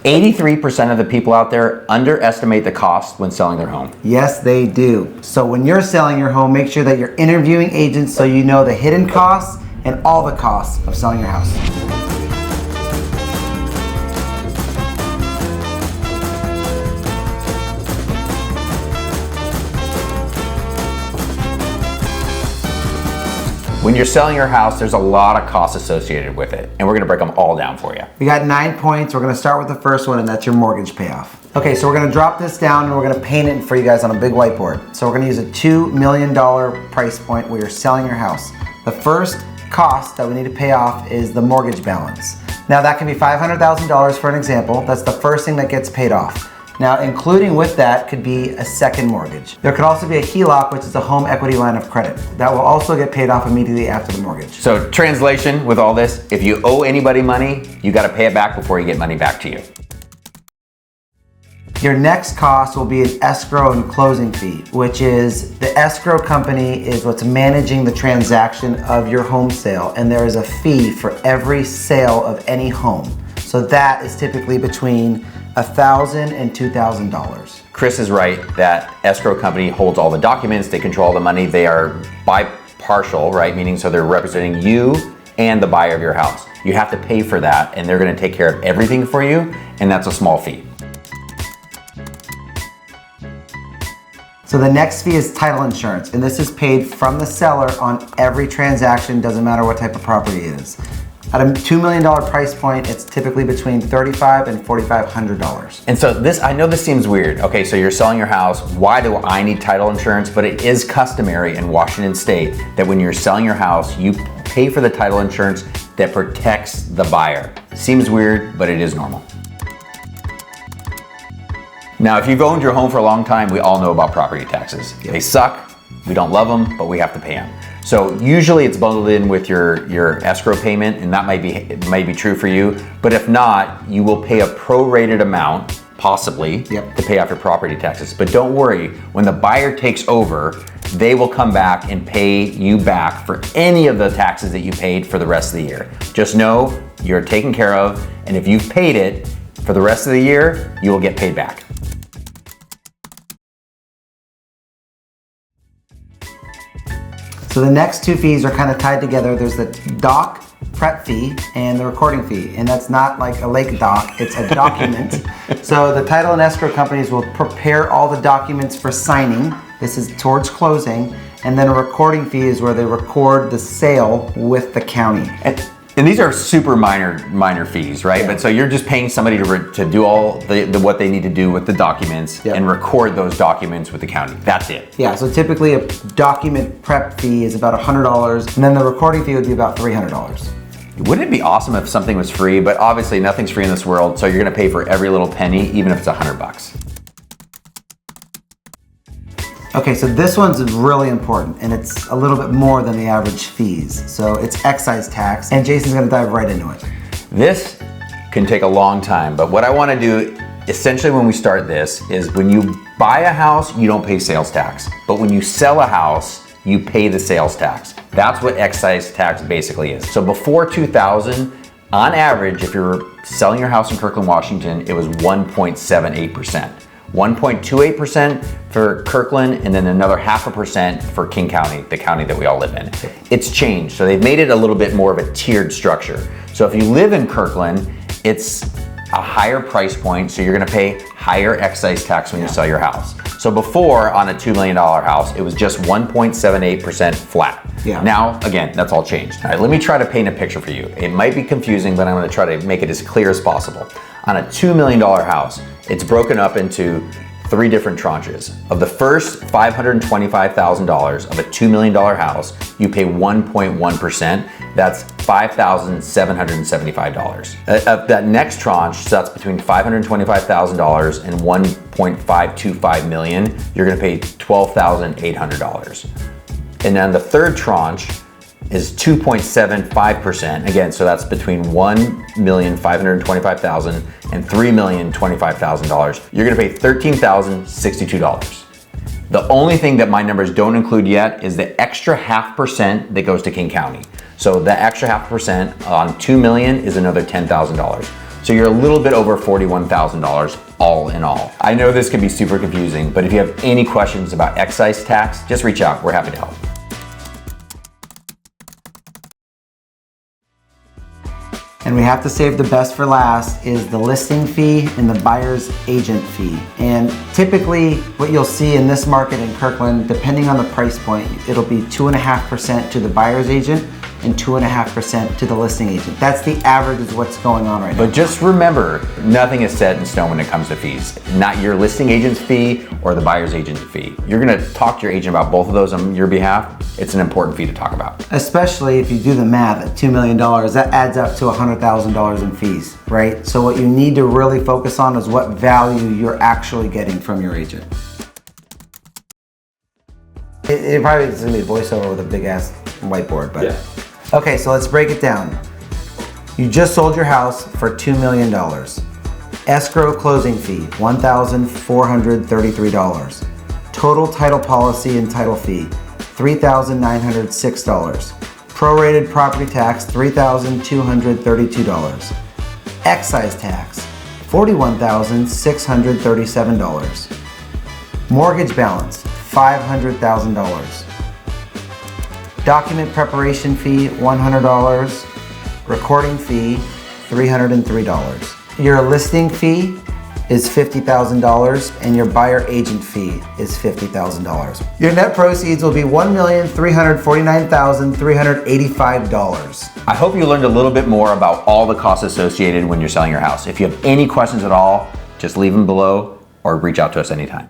83% of the people out there underestimate the cost when selling their home. Yes, they do. So when you're selling your home, make sure that you're interviewing agents so you know the hidden costs and all the costs of selling your house. When you're selling your house, there's a lot of costs associated with it, and we're gonna break them all down for you. We got 9 points. We're gonna start with the first one, and that's your mortgage payoff. Okay, so we're gonna drop this down and we're gonna paint it for you guys on a big whiteboard. So we're gonna use a $2 million price point where you're selling your house. The first cost that we need to pay off is the mortgage balance. Now that can be $500,000 for an example. That's the first thing that gets paid off. Now, including with that could be a second mortgage. There could also be a HELOC, which is a home equity line of credit. That will also get paid off immediately after the mortgage. So translation with all this, if you owe anybody money, you gotta pay it back before you get money back to you. Your next cost will be an escrow and closing fee, which is the escrow company is what's managing the transaction of your home sale, and there is a fee for every sale of any home. So that is typically between $1,000 and $2,000. Chris is right that escrow company holds all the documents, they control all the money, they are bipartial, right? Meaning so they're representing you and the buyer of your house. You have to pay for that and they're gonna take care of everything for you, and that's a small fee. So the next fee is title insurance, and this is paid from the seller on every transaction, doesn't matter what type of property it is. At a $2 million price point, it's typically between $3,500 and $4,500. And so this, I know this seems weird. Okay, so you're selling your house. Why do I need title insurance? But it is customary in Washington State that when you're selling your house, you pay for the title insurance that protects the buyer. Seems weird, but it is normal. Now, if you've owned your home for a long time, we all know about property taxes. Yep. They suck, we don't love them, but we have to pay them. So usually it's bundled in with your escrow payment, and that might be true for you. But if not, you will pay a prorated amount, possibly, Yep. to pay off your property taxes. But don't worry, when the buyer takes over, they will come back and pay you back for any of the taxes that you paid for the rest of the year. Just know you're taken care of, and if you've paid it for the rest of the year, you will get paid back. So the next two fees are kind of tied together. There's the doc prep fee and the recording fee. And that's not like a lake dock, it's a document. So the title and escrow companies will prepare all the documents for signing. This is towards closing. And then a recording fee is where they record the sale with the county. And these are super minor fees, right? Yeah. But so you're just paying somebody to do all the what they need to do with the documents, Yep. and record those documents with the county. That's it. Yeah, so typically a document prep fee is about $100, and then the recording fee would be about $300. Wouldn't it be awesome if something was free? But obviously nothing's free in this world, so you're gonna pay for every little penny, even if it's $100. Okay, so this one's really important, and it's a little bit more than the average fees. So it's excise tax, and Jason's gonna dive right into it. This can take a long time, but what I wanna do essentially when we start this is when you buy a house, you don't pay sales tax. But when you sell a house, you pay the sales tax. That's what excise tax basically is. So before 2000, on average, if you're selling your house in Kirkland, Washington, it was 1.78%. 1.28% for Kirkland, and then another 0.5% for King County, the county that we all live in. It's changed, so they've made it a little bit more of a tiered structure. So if you live in Kirkland, it's a higher price point, so you're gonna pay higher excise tax when you sell your house. So before, on a $2 million house, it was just 1.78% flat. Yeah. Now, again, that's all changed. All right, let me try to paint a picture for you. It might be confusing, but I'm gonna try to make it as clear as possible. On a $2 million house, it's broken up into 3 different tranches. Of the first $525,000 of a $2 million house, you pay 1.1%. That's $5,775. Of that next tranche, so that's between $525,000 and $1.525 million, you're gonna pay $12,800. And then the third tranche is 2.75%. Again, so that's between $1,525,000 and $3,025,000. You're gonna pay $13,062. The only thing that my numbers don't include yet is the extra 0.5% that goes to King County. So the extra 0.5% on $2 million is another $10,000. So So you're a little bit over $41,000 all in all. I know this can be super confusing, but if you have any questions about excise tax, just reach out. We're happy to help. And we have to save the best for last is the listing fee and the buyer's agent fee. And typically what you'll see in this market in Kirkland, depending on the price point, it'll be 2.5% to the buyer's agent and 2.5% to the listing agent. That's the average is what's going on right now. But just remember, nothing is set in stone when it comes to fees. Not your listing agent's fee or the buyer's agent's fee. You're gonna talk to your agent about both of those on your behalf. It's an important fee to talk about. Especially if you do the math at $2 million, that adds up to $100,000 in fees, right? So what you need to really focus on is what value you're actually getting from your agent. It probably is gonna be a voiceover with a big ass whiteboard, but. Yeah. Okay, so let's break it down. You just sold your house for $2 million. Escrow closing fee, $1,433. Total title policy and title fee, $3,906. Prorated property tax, $3,232. Excise tax, $41,637. Mortgage balance, $500,000. Document preparation fee, $100. Recording fee, $303. Your listing fee is $50,000 and your buyer agent fee is $50,000. Your net proceeds will be $1,349,385. I hope you learned a little bit more about all the costs associated when you're selling your house. If you have any questions at all, just leave them below or reach out to us anytime.